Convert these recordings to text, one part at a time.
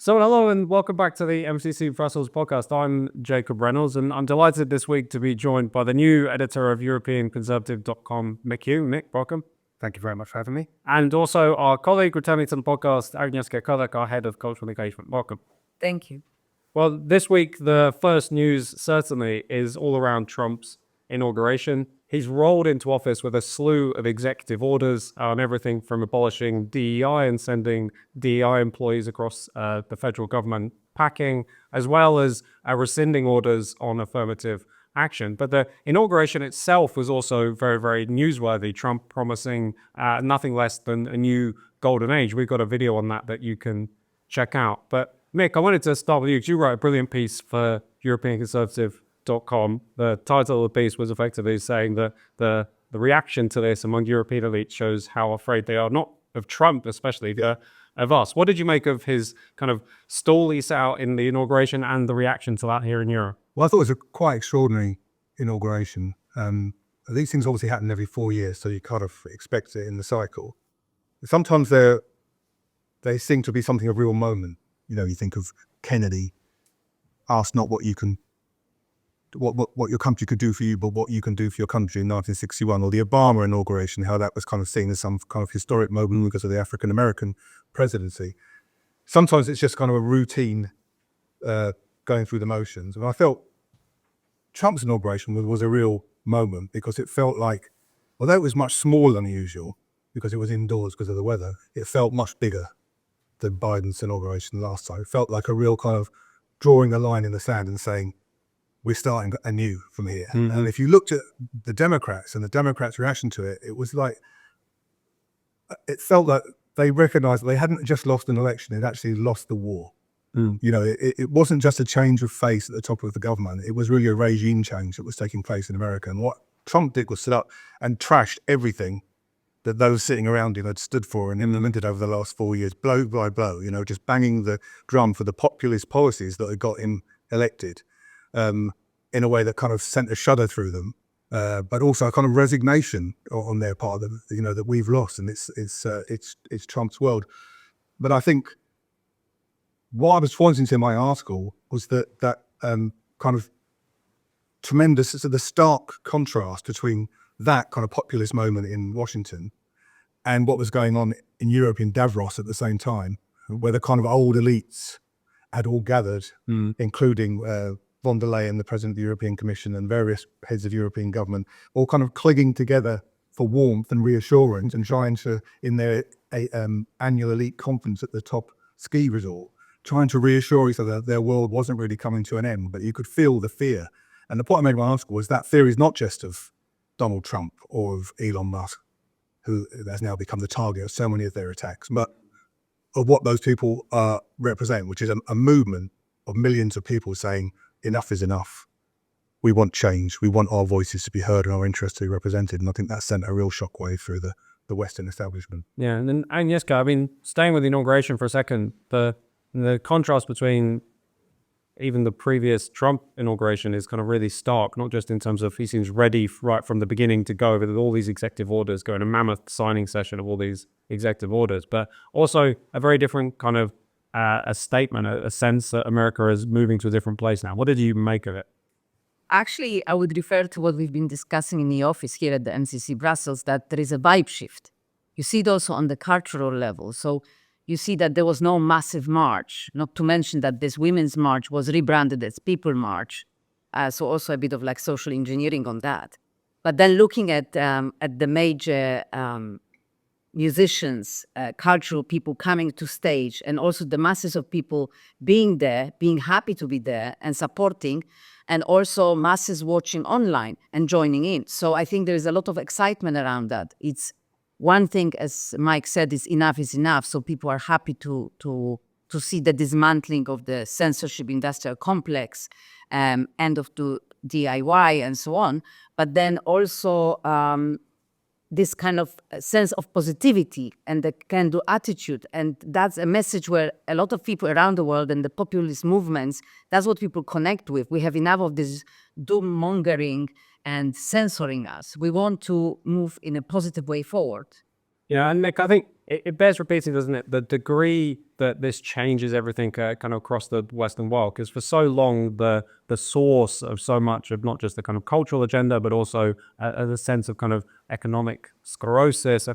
So hello and welcome back to the MCC Brussels podcast. I'm Jacob Reynolds and I'm delighted this week to be joined by the new editor of EuropeanConservative.com, Mick Hume. Mick, welcome. Thank you very much for having me. And also our colleague returning to the podcast, Agnieszka Kodek, our head of cultural engagement. Welcome. Thank you. Well, this week, the first news certainly is all around Trump's inauguration. He's rolled into office with a slew of executive orders on everything from abolishing DEI and sending DEI employees across the federal government packing, as well as rescinding orders on affirmative action. But the inauguration itself was also very, very newsworthy. Trump promising nothing less than a new golden age. We've got a video on that you can check out. But Mick, I wanted to start with you because you wrote a brilliant piece for EuropeanConservative.com. The title of the piece was effectively saying that the reaction to this among European elites shows how afraid they are, not of Trump especially, of us. What did you make of his kind of stall he set out in the inauguration and the reaction to that here in Europe? Well, I thought it was a quite extraordinary inauguration. These things obviously happen every 4 years, so you kind of expect it in the cycle. Sometimes they seem to be something of real moment. You know, you think of Kennedy, ask not what you can, what your country could do for you, but what you can do for your country in 1961, or the Obama inauguration, how that was kind of seen as some kind of historic moment because of the African-American presidency. Sometimes it's just kind of a routine going through the motions. And I felt Trump's inauguration was a real moment because it felt like, although it was much smaller than usual because it was indoors because of the weather, it felt much bigger than Biden's inauguration last time. It felt like a real kind of drawing a line in the sand and saying, we're starting anew from here. Mm-hmm. And if you looked at the Democrats and the Democrats' reaction to it, it was like, it felt like they recognized that they hadn't just lost an election, they'd actually lost the war. Mm. You know, it wasn't just a change of face at the top of the government. It was really a regime change that was taking place in America. And what Trump did was sit up and trashed everything that those sitting around him had stood for and implemented over the last 4 years, blow by blow, you know, just banging the drum for the populist policies that had got him elected in a way that kind of sent a shudder through them, but also a kind of resignation on their part that, you know, that we've lost, and it's Trump's world. But I think what I was pointing to in my article was that kind of tremendous, the stark contrast between that kind of populist moment in Washington and what was going on in Europe in Davos at the same time, where the kind of old elites had all gathered, including von der Leyen, the president of the European Commission, and various heads of European government, all kind of clinging together for warmth and reassurance and trying to, in their annual elite conference at the top ski resort, trying to reassure each other that their world wasn't really coming to an end, but you could feel the fear. And the point I made in my article was that fear is not just of Donald Trump or of Elon Musk, who has now become the target of so many of their attacks, but of what those people represent, which is a movement of millions of people saying, enough is enough. We want change. We want our voices to be heard and our interests to be represented. And I think that sent a real shockwave through the Western establishment. Yeah, and then Agnieszka, I mean, staying with the inauguration for a second, the contrast between even the previous Trump inauguration is kind of really stark, not just in terms of he seems ready right from the beginning to go over all these executive orders, go in a mammoth signing session of all these executive orders, but also a very different kind of a statement, a sense that America is moving to a different place now. What did you make of it? Actually, I would refer to what we've been discussing in the office here at the MCC Brussels, that there is a vibe shift. You see it also on the cultural level. So you see that there was no massive march, not to mention that this women's march was rebranded as People March. So also a bit of like social engineering on that. But then looking at the major musicians, cultural people coming to stage, and also the masses of people being there, being happy to be there and supporting, and also masses watching online and joining in. So I think there is a lot of excitement around that. It's one thing, as Mike said, is enough. So people are happy to see the dismantling of the censorship industrial complex, end of the DIY and so on. But then also this kind of sense of positivity and the can-do attitude. And that's a message where a lot of people around the world and the populist movements, that's what people connect with. We have enough of this doom-mongering and censoring us. We want to move in a positive way forward. Yeah, and Nick, I think it bears repeating, doesn't it? The degree that this changes everything kind of across the Western world, because for so long, the source of so much of not just the kind of cultural agenda, but also the sense of kind of economic sclerosis,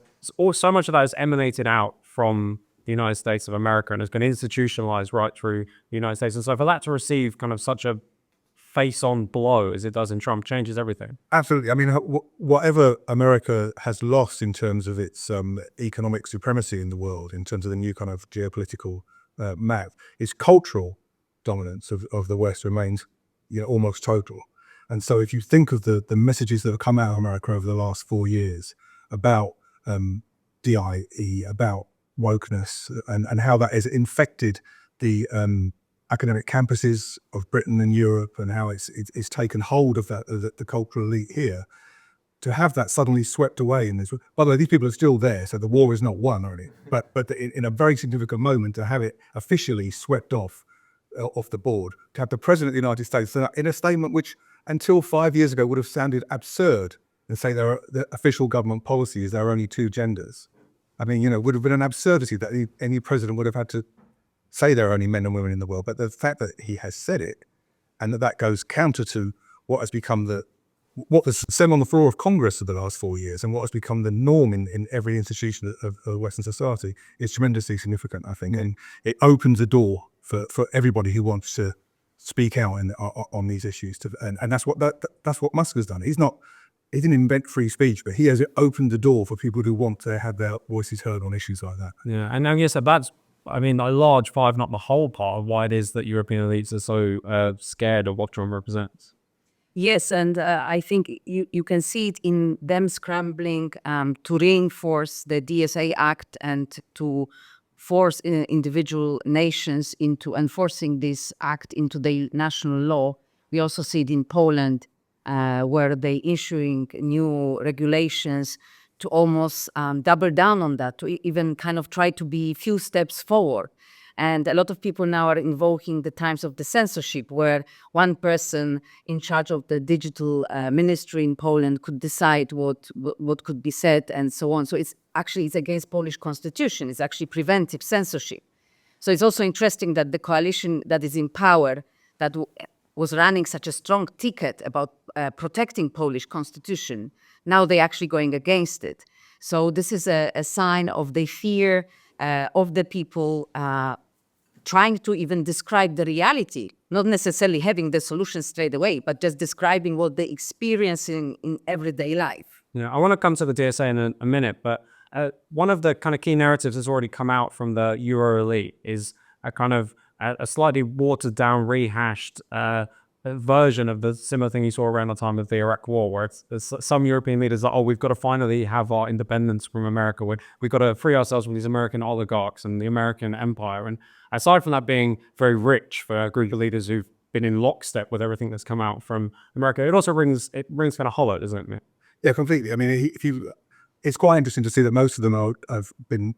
so much of that has emanated out from the United States of America and has been institutionalized right through the United States. And so for that to receive kind of such a face-on blow as it does in Trump changes everything. Absolutely. I mean, whatever America has lost in terms of its economic supremacy in the world, in terms of the new kind of geopolitical map, its cultural dominance of the West remains, almost total. And so if you think of the messages that have come out of America over the last 4 years about DIE, about wokeness, and how that has infected the academic campuses of Britain and Europe, and how it's taken hold of that the cultural elite here, to have that suddenly swept away in this. By the way, these people are still there, so the war is not won or anything. But in a very significant moment, to have it officially swept off the board, to have the President of the United States in a statement which until 5 years ago would have sounded absurd, and say the official government policy is there are only two genders. I mean, would have been an absurdity that any president would have had to say there are only men and women in the world. But the fact that he has said it, and that goes counter to what has become what was said on the floor of Congress for the last 4 years, and what has become the norm in every institution of Western society, is tremendously significant, I think. And it opens a door for everybody who wants to speak out on these issues. And that's what Musk has done. He didn't invent free speech, but he has opened the door for people who want to have their voices heard on issues like that. Yeah, and I guess that's, I mean, a large part, if not the whole part, of why it is that European elites are so scared of what Trump represents. Yes, and I think you can see it in them scrambling to reinforce the DSA Act and to force individual nations into enforcing this act into their national law. We also see it in Poland, where they issuing new regulations to almost double down on that, to even kind of try to be few steps forward. And a lot of people now are invoking the times of the censorship, where one person in charge of the digital ministry in Poland could decide what could be said and so on. So it's against Polish constitution. It's actually preventive censorship. So it's also interesting that the coalition that is in power, that was running such a strong ticket about protecting Polish constitution, now they're actually going against it. So this is a sign of the fear of the people trying to even describe the reality, not necessarily having the solution straight away, but just describing what they're experiencing in everyday life. Yeah, I want to come to the DSA in a minute, but one of the kind of key narratives that's already come out from the Euro elite is a kind of a slightly watered down, rehashed version of the similar thing you saw around the time of the Iraq War, where it's some European leaders are, we've got to finally have our independence from America. We've got to free ourselves from these American oligarchs and the American empire. And aside from that being very rich for a group of leaders who've been in lockstep with everything that's come out from America, it also rings kind of hollow, doesn't it? Yeah, completely. I mean, it's quite interesting to see that most of them have been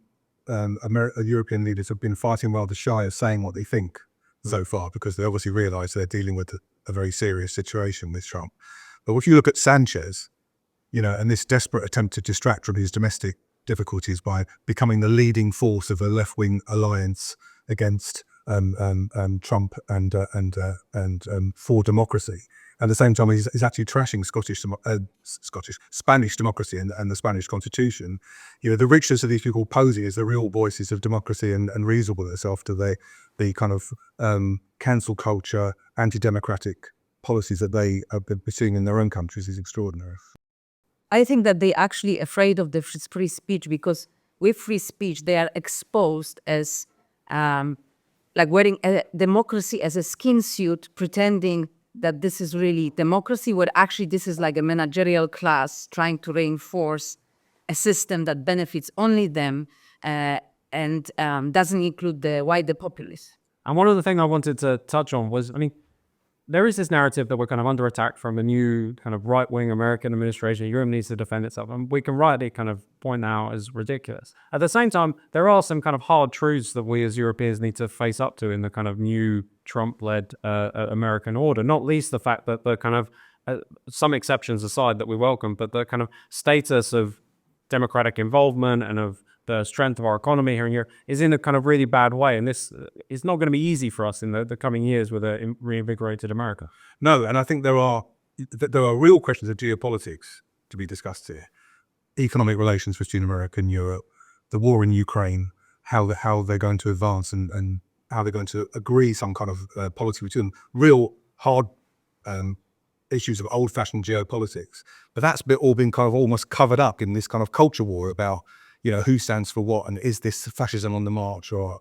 European leaders have been fighting rather shy of saying what they think so far, because they obviously realise they're dealing with a very serious situation with Trump. But if you look at Sanchez, and this desperate attempt to distract from his domestic difficulties by becoming the leading force of a left-wing alliance against Trump and for democracy. At the same time, he's actually trashing Spanish democracy and the Spanish constitution. The richness of these people posing as the real voices of democracy and reasonableness after the kind of cancel culture, anti-democratic policies that they have been pursuing in their own countries is extraordinary. I think that they're actually afraid of the free speech, because with free speech, they are exposed as like wearing a democracy as a skin suit, pretending that this is really democracy, where actually this is like a managerial class trying to reinforce a system that benefits only them and doesn't include the wider populace. And one of the things I wanted to touch on was, I mean, there is this narrative that we're kind of under attack from a new kind of right-wing American administration. Europe needs to defend itself. And we can rightly kind of point out as ridiculous. At the same time, there are some kind of hard truths that we as Europeans need to face up to in the kind of new Trump-led American order, not least the fact that the kind of, some exceptions aside that we welcome, but the kind of status of democratic involvement and of the strength of our economy here in Europe is in a kind of really bad way. And this is not going to be easy for us in the coming years with a reinvigorated America. No, and I think there are real questions of geopolitics to be discussed here. Economic relations between America and Europe, the war in Ukraine, how they're going to advance and how they're going to agree some kind of policy between them. Real hard issues of old-fashioned geopolitics. But that's all been kind of almost covered up in this kind of culture war about, who stands for what, and is this fascism on the march, or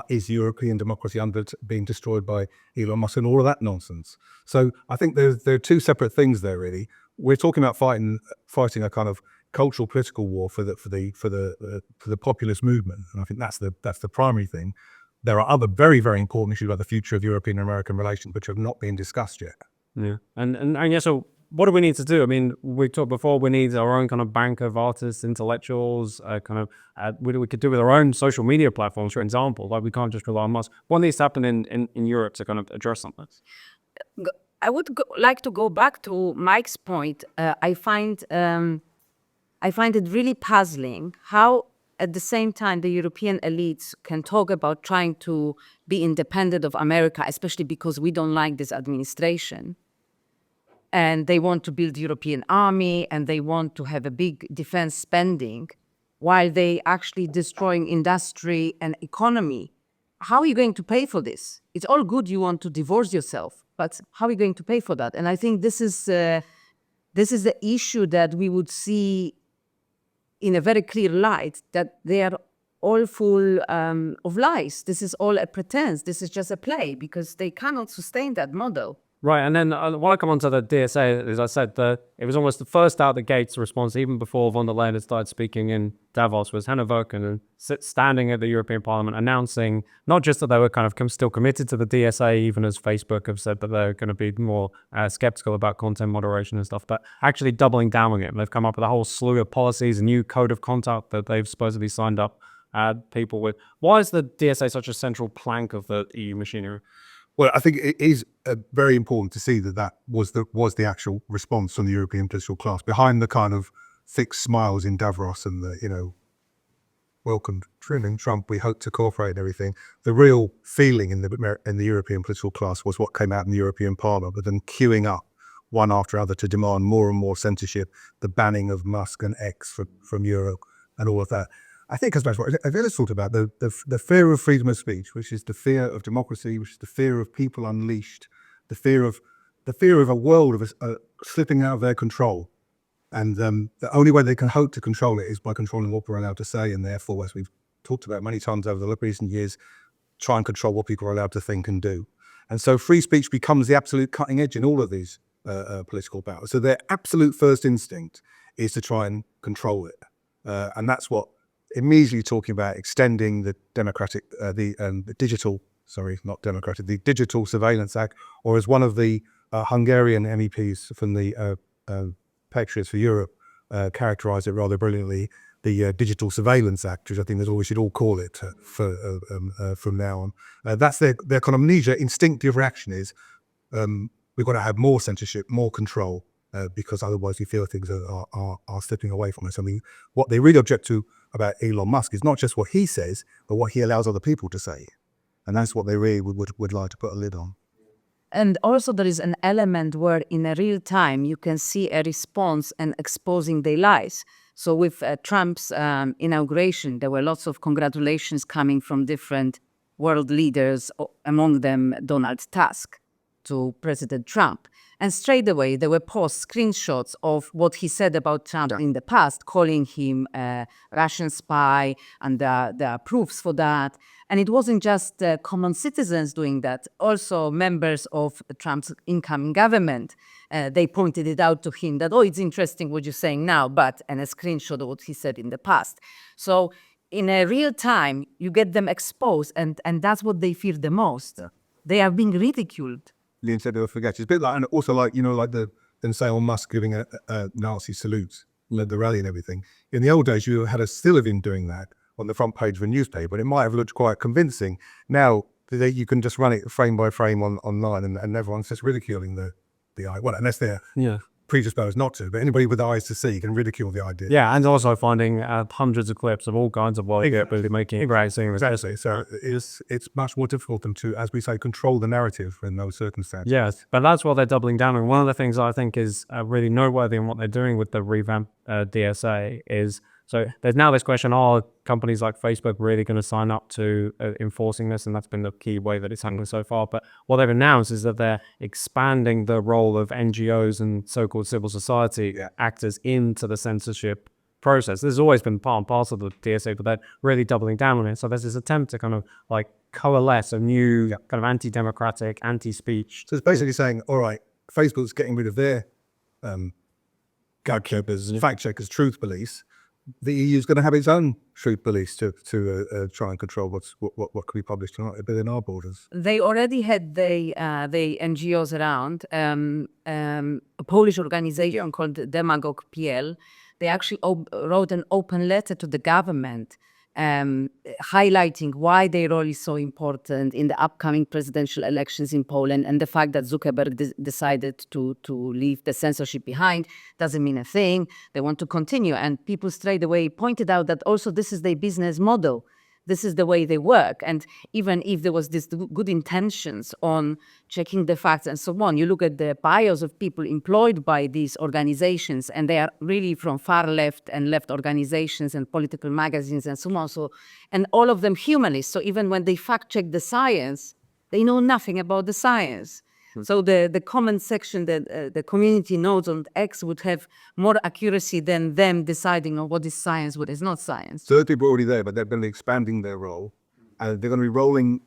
is European democracy being destroyed by Elon Musk, and all of that nonsense. So I think there are two separate things there, really. We're talking about fighting a kind of cultural political war for the populist movement, and I think that's the primary thing. There are other very, very important issues about the future of European and American relations which have not been discussed yet. Yeah, and yeah, so what do we need to do? I mean, we talked before, we need our own kind of bank of artists, intellectuals, we could do with our own social media platforms, for example. Like, we can't just rely on Musk. What needs to happen in Europe to kind of address some of this? I would like to go back to Mike's point. I find it really puzzling how, at the same time, the European elites can talk about trying to be independent of America, especially because we don't like this administration. And they want to build European army, and they want to have a big defense spending, while they actually destroying industry and economy. How are you going to pay for this? It's all good you want to divorce yourself, but how are you going to pay for that? And I think this is the issue that we would see in a very clear light, that they are all full of lies. This is all a pretense. This is just a play, because they cannot sustain that model. Right, and then when I come onto the DSA, as I said, it was almost the first out the gates response, even before von der Leyen had started speaking in Davos, was Hannah Verken standing at the European Parliament announcing not just that they were kind of still committed to the DSA, even as Facebook have said that they're going to be more skeptical about content moderation and stuff, but actually doubling down on it. They've come up with a whole slew of policies, a new code of conduct that they've supposedly signed up people with. Why is the DSA such a central plank of the EU machinery? Well, I think it is very important to see that was the actual response from the European political class behind the kind of thick smiles in Davos and the welcome Trump. We hope to cooperate and everything. The real feeling in the European political class was what came out in the European Parliament, with them queuing up one after other to demand more and more censorship, the banning of Musk and X from Europe, and all of that. I think as much what I've always thought about the fear of freedom of speech, which is the fear of democracy, which is the fear of people unleashed, the fear of a world of slipping out of their control, and the only way they can hope to control it is by controlling what we're allowed to say, and therefore, as we've talked about many times over the recent years, try and control what people are allowed to think and do. And so, free speech becomes the absolute cutting edge in all of these political battles. So their absolute first instinct is to try and control it, and that's what. Immediately talking about extending the Digital Surveillance Act, or as one of the Hungarian MEPs from the Patriots for Europe characterised it rather brilliantly, the Digital Surveillance Act, which I think is what we should all call it from now on. That's their kind of knee-jerk instinctive reaction is we've got to have more censorship, more control, because otherwise we feel things are slipping away from us. I mean, what they really object to about Elon Musk is not just what he says, but what he allows other people to say. And that's what they really would like to put a lid on. And also there is an element where in a real time you can see a response and exposing their lies. So with Trump's inauguration, there were lots of congratulations coming from different world leaders, among them Donald Tusk, to President Trump. And straight away, there were posts, screenshots of what he said about Trump in the past, calling him a Russian spy, and there are proofs for that. And it wasn't just common citizens doing that, also members of Trump's incoming government. They pointed it out to him that, it's interesting what you're saying now, and a screenshot of what he said in the past. So in a real time, you get them exposed, and that's what they fear the most. Yeah. They are being ridiculed. Instead of forget, it's a bit like, and also like Elon Musk giving a Nazi salute, led the rally and everything. In the old days, you had a still of him doing that on the front page of a newspaper, and it might have looked quite convincing. Now you can just run it frame by frame online, and everyone's just ridiculing the eye. Well, unless they're predisposed not to, but anybody with eyes to see can ridicule the idea. Yeah, and also finding hundreds of clips of all kinds of what Exactly. making embracing. Exactly. So it's much more difficult than to, as we say, control the narrative in those circumstances. Yes, but that's what they're doubling down on. One of the things I think is really noteworthy in what they're doing with the revamped DSA is, so there's now this question, are companies like Facebook really going to sign up to enforcing this? And that's been the key way that it's handled so far. But what they've announced is that they're expanding the role of NGOs and so-called civil society actors into the censorship process. This has always been part and parcel of the DSA, but they're really doubling down on it. So there's this attempt to kind of like coalesce a new kind of anti-democratic, anti-speech. So it's basically saying, all right, Facebook's getting rid of their fact checkers, truth police. The EU is going to have its own truth police to try and control what could be published or not within our borders. They already had the NGOs around. A Polish organization called Demagog PL. They actually wrote an open letter to the government highlighting why their role is so important in the upcoming presidential elections in Poland, and the fact that Zuckerberg decided to leave the censorship behind doesn't mean a thing. They want to continue, and people straight away pointed out that also this is their business model. This is the way they work. And even if there was this good intentions on checking the facts and so on, you look at the bios of people employed by these organizations, and they are really from far left and left organizations and political magazines and so on. So, and all of them humanists. So even when they fact check the science, they know nothing about the science. So the comment section that the community nodes on X would have more accuracy than them deciding on what is science, what is not science. So those people are already there, but they're going to be expanding their role, and they're going to be rolling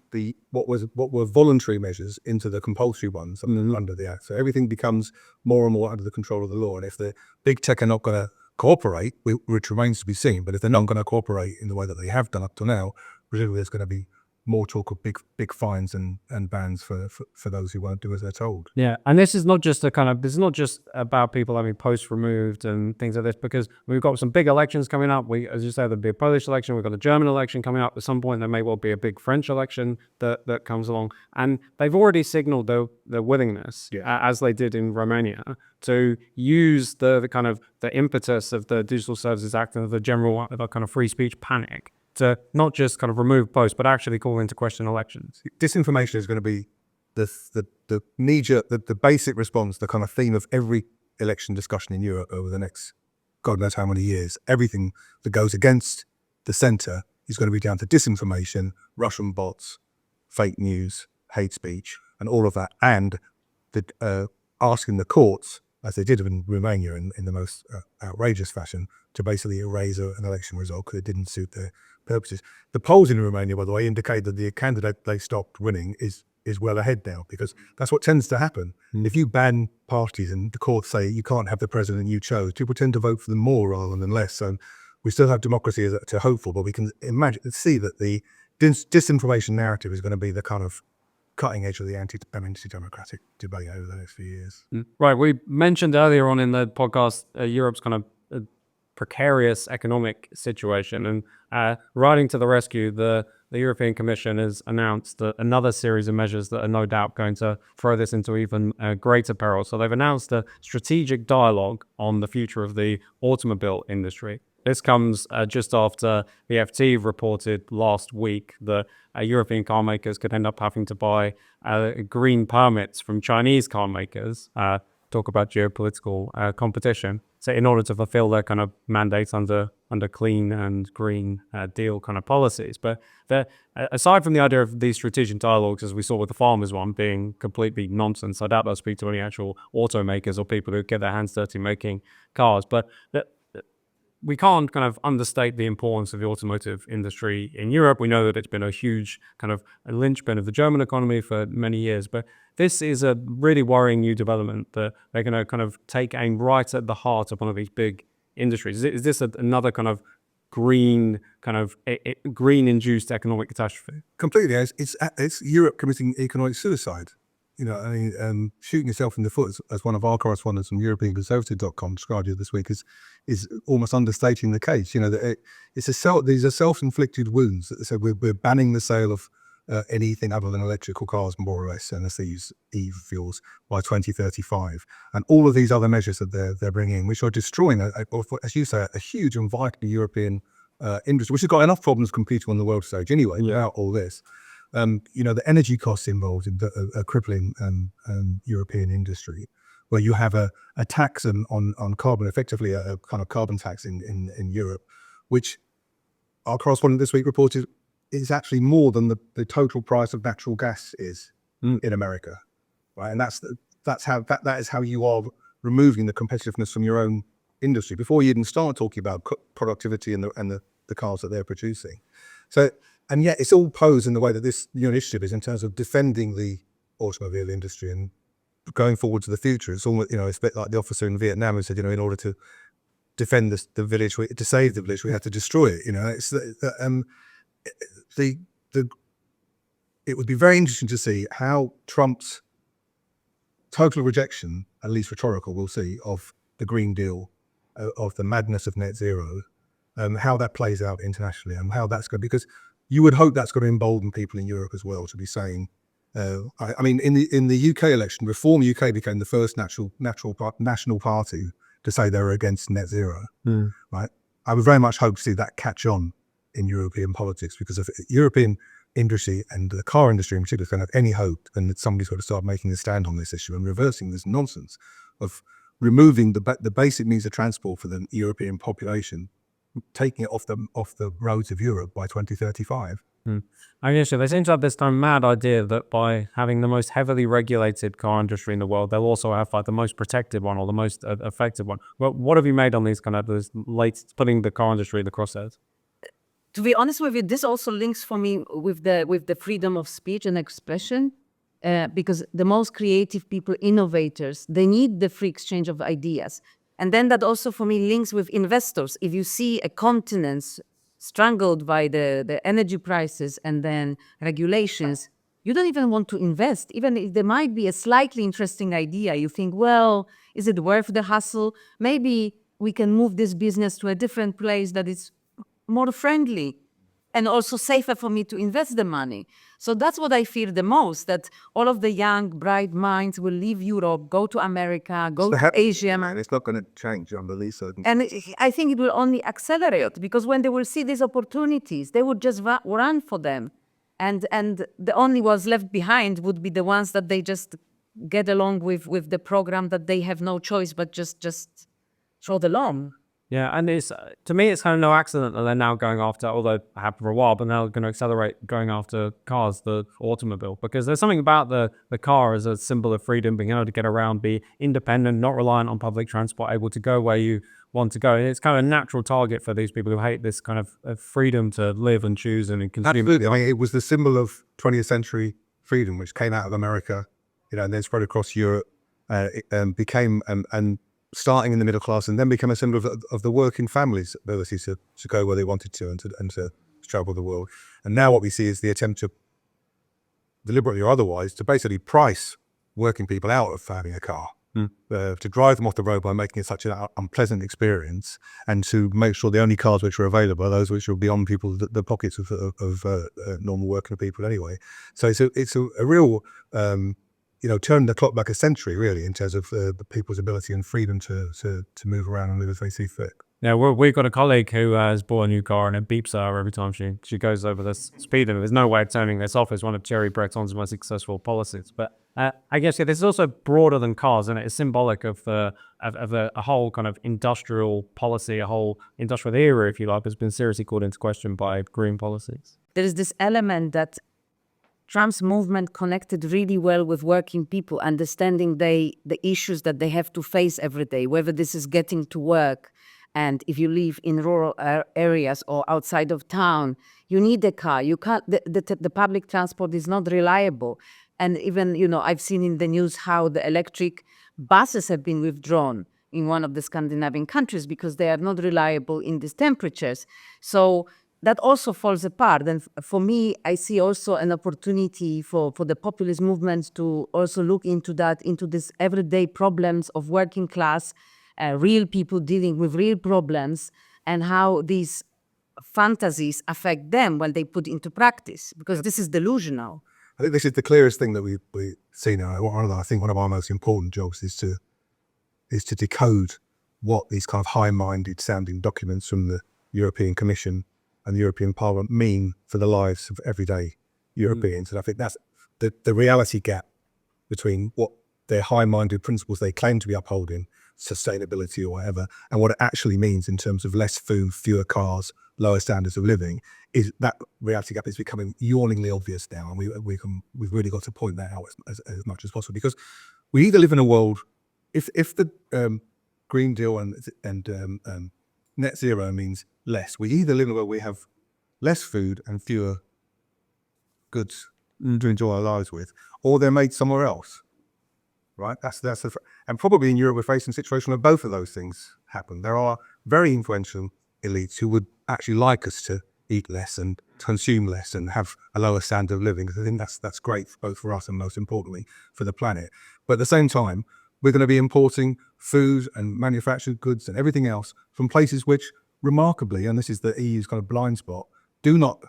what were voluntary measures into the compulsory ones under the Act. So everything becomes more and more under the control of the law. And if the big tech are not going to cooperate, which remains to be seen, but if they're not going to cooperate in the way that they have done up to now, presumably there's going to be more talk of big fines and bans for those who won't do as they're told. Yeah, and this is not just this is not just about people having posts removed and things like this, because we've got some big elections coming up. As you say, there'll be a Polish election, we've got a German election coming up. At some point, there may well be a big French election that comes along. And they've already signaled their willingness, as they did in Romania, to use the kind of the impetus of the Digital Services Act and the general kind of free speech panic to not just kind of remove posts, but actually call into question elections. Disinformation is going to be the knee-jerk, the basic response, the kind of theme of every election discussion in Europe over the next God knows how many years. Everything that goes against the centre is going to be down to disinformation, Russian bots, fake news, hate speech, and all of that. And asking the courts, as they did in Romania in the most outrageous fashion, to basically erase an election result because it didn't suit their purposes. The polls in Romania, by the way, indicate that the candidate they stopped winning is well ahead now, because that's what tends to happen. If you ban parties and the courts say you can't have the president you chose, people tend to vote for them more rather than less. So we still have democracy to hope for, but we can see that the disinformation narrative is going to be the kind of cutting edge of the anti-democratic debate over the next few years. Right. We mentioned earlier on in the podcast Europe's kind of precarious economic situation, and riding to the rescue, the European Commission has announced another series of measures that are no doubt going to throw this into even greater peril. So they've announced a strategic dialogue on the future of the automobile industry. This comes just after the FT reported last week that European car makers could end up having to buy green permits from Chinese car makers. Talk about geopolitical competition. So in order to fulfill their kind of mandates under clean and green deal kind of policies. But aside from the idea of these strategic dialogues, as we saw with the farmers one, being completely nonsense, I doubt they'll speak to any actual automakers or people who get their hands dirty making cars. But we can't kind of understate the importance of the automotive industry in Europe. We know that it's been a huge kind of a linchpin of the German economy for many years, but this is a really worrying new development that they're going to kind of take aim right at the heart of one of these big industries. Is this another kind of green induced economic catastrophe? Completely. It's Europe committing economic suicide. You know, I mean, shooting yourself in the foot, as one of our correspondents from EuropeanConservative.com described it this week, is almost understating the case. You know, that these are self-inflicted wounds. So we're banning the sale of anything other than electrical cars, more or less, unless they use e-fuels by 2035. And all of these other measures that they're bringing in, which are destroying, as you say, a huge and vital European industry, which has got enough problems competing on the world stage anyway, without all this. The energy costs involved in a crippling European industry, where you have a tax on carbon, effectively a kind of carbon tax in Europe, which our correspondent this week reported is actually more than the total price of natural gas is in America, right? And that is how you are removing the competitiveness from your own industry before you even start talking about productivity and the cars that they're producing. So, and yet it's all posed in the way that this new initiative is in terms of defending the automobile industry and going forward to the future. It's almost, it's a bit like the officer in Vietnam who said, in order to defend the village, to save the village, we have to destroy it. It's it would be very interesting to see how Trump's total rejection, at least rhetorical, we'll see, of the Green Deal, of the madness of net zero, how that plays out internationally, and how that's going, because you would hope that's going to embolden people in Europe as well to be saying, in the UK election, Reform UK became the first national party to say they were against net zero, right? I would very much hope to see that catch on in European politics, because if European industry and the car industry in particular is going to have any hope, then somebody's got to start making a stand on this issue and reversing this nonsense of removing the basic means of transport for the European population, taking it off the roads of Europe by 2035. I guess they seem to have this kind of mad idea that by having the most heavily regulated car industry in the world, they'll also have the most protected one or the most effective one. Well, what have you made on these this putting the car industry in the crosshairs? To be honest with you, this also links for me with the freedom of speech and expression, because the most creative people, innovators, they need the free exchange of ideas. And then that also for me links with investors. If you see a continent strangled by the energy prices and then regulations, you don't even want to invest. Even if there might be a slightly interesting idea, you think, well, is it worth the hassle? Maybe we can move this business to a different place that is more friendly and also safer for me to invest the money. So that's what I fear the most, that all of the young, bright minds will leave Europe, go to America, go to Asia. And it's not going to change under these circumstances. And I think it will only accelerate, because when they will see these opportunities, they would just run for them. And the only ones left behind would be the ones that they just get along with the program, that they have no choice but just trot along. Yeah, and to me, it's kind of no accident that they're now going after, although it happened for a while, but now going to accelerate going after cars, the automobile, because there's something about the car as a symbol of freedom, being able to get around, be independent, not reliant on public transport, able to go where you want to go. And it's kind of a natural target for these people who hate this kind of freedom to live and choose and consume. Absolutely. It was the symbol of 20th century freedom, which came out of America, and then spread across Europe, became and starting in the middle class, and then become a symbol of the working family's ability to go where they wanted to and to travel the world. And now what we see is the attempt to, deliberately or otherwise, to basically price working people out of having a car, to drive them off the road by making it such an unpleasant experience, and to make sure the only cars which are available are those which are beyond the pockets of normal working people anyway. So it's a real turn the clock back a century, really, in terms of the people's ability and freedom to move around and live as they see fit. Yeah, we've got a colleague who has bought a new car, and it beeps her every time she goes over the speed limit. There's no way of turning this off. It's one of Thierry Breton's most successful policies. But I guess this is also broader than cars, and it's symbolic of a whole kind of industrial policy, a whole industrial era, if you like, has been seriously called into question by green policies. There is this element that Trump's movement connected really well with working people, understanding the issues that they have to face every day, whether this is getting to work. And if you live in rural areas or outside of town, you need a car. You can't. The public transport is not reliable. And even, I've seen in the news how the electric buses have been withdrawn in one of the Scandinavian countries because they are not reliable in these temperatures. So that also falls apart. And for me, I see also an opportunity for the populist movements to also look into these everyday problems of working class, real people dealing with real problems, and how these fantasies affect them when they put into practice, because this is delusional. I think this is the clearest thing that we see now. I think one of our most important jobs is to decode what these kind of high-minded sounding documents from the European Commission and the European Parliament mean for the lives of everyday Europeans. And I think that's the reality gap between what their high-minded principles they claim to be upholding, sustainability or whatever, and what it actually means in terms of less food, fewer cars, lower standards of living. Is that reality gap is becoming yawningly obvious now, and we've really got to point that out as much as possible, because we either live in a world, if the Green Deal and net zero means less, we either live in a world where we have less food and fewer goods to enjoy our lives with, or they're made somewhere else. Right, and probably in Europe we're facing a situation where both of those things happen. There are very influential elites who would actually like us to eat less and consume less and have a lower standard of living. I think that's great both for us and most importantly for the planet. But at the same time, we're going to be importing food and manufactured goods and everything else from places which, remarkably, and this is the EU's kind of blind spot, do not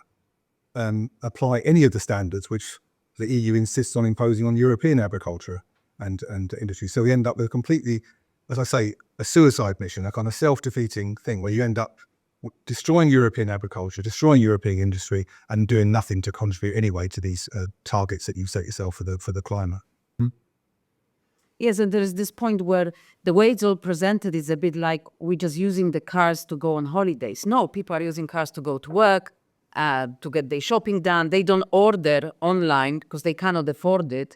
apply any of the standards which the EU insists on imposing on European agriculture and industry. So we end up with a completely, as I say, a suicide mission, a kind of self-defeating thing where you end up destroying European agriculture, destroying European industry, and doing nothing to contribute anyway to these targets that you've set yourself for the climate. Yes, and there is this point where the way it's all presented is a bit like we're just using the cars to go on holidays. No, people are using cars to go to work, to get their shopping done. They don't order online because they cannot afford it.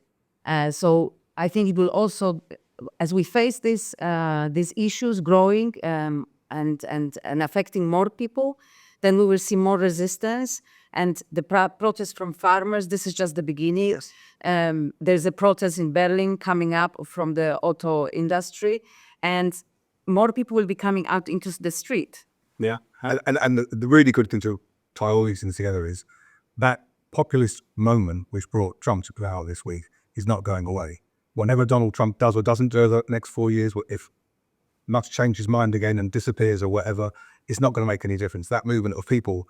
So I think it will also, as we face these issues growing and affecting more people, then we will see more resistance. And the protest from farmers, this is just the beginning. Yes. There's a protest in Berlin coming up from the auto industry, and more people will be coming out into the street. Yeah, and the really good thing to tie all these things together is that populist moment which brought Trump to power this week is not going away. Whenever Donald Trump does or doesn't do the next 4 years, if must change his mind again and disappears or whatever, it's not going to make any difference. That movement of people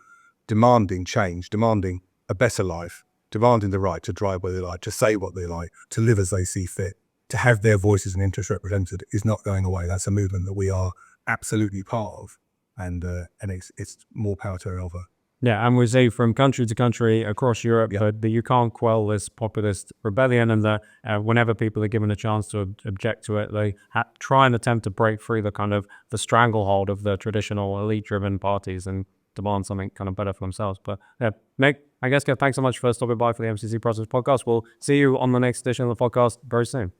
demanding change, demanding a better life, demanding the right to drive where they like, to say what they like, to live as they see fit, to have their voices and interests represented is not going away. That's a movement that we are absolutely part of, and it's more power to it over. Yeah, and we see from country to country across Europe that you can't quell this populist rebellion, and that whenever people are given a chance to object to it, they try and attempt to break free the stranglehold of the traditional elite-driven parties and demand something kind of better for themselves. But yeah, Nick, I guess thanks so much for stopping by for the MCC Process podcast. We'll see you on the next edition of the podcast very soon.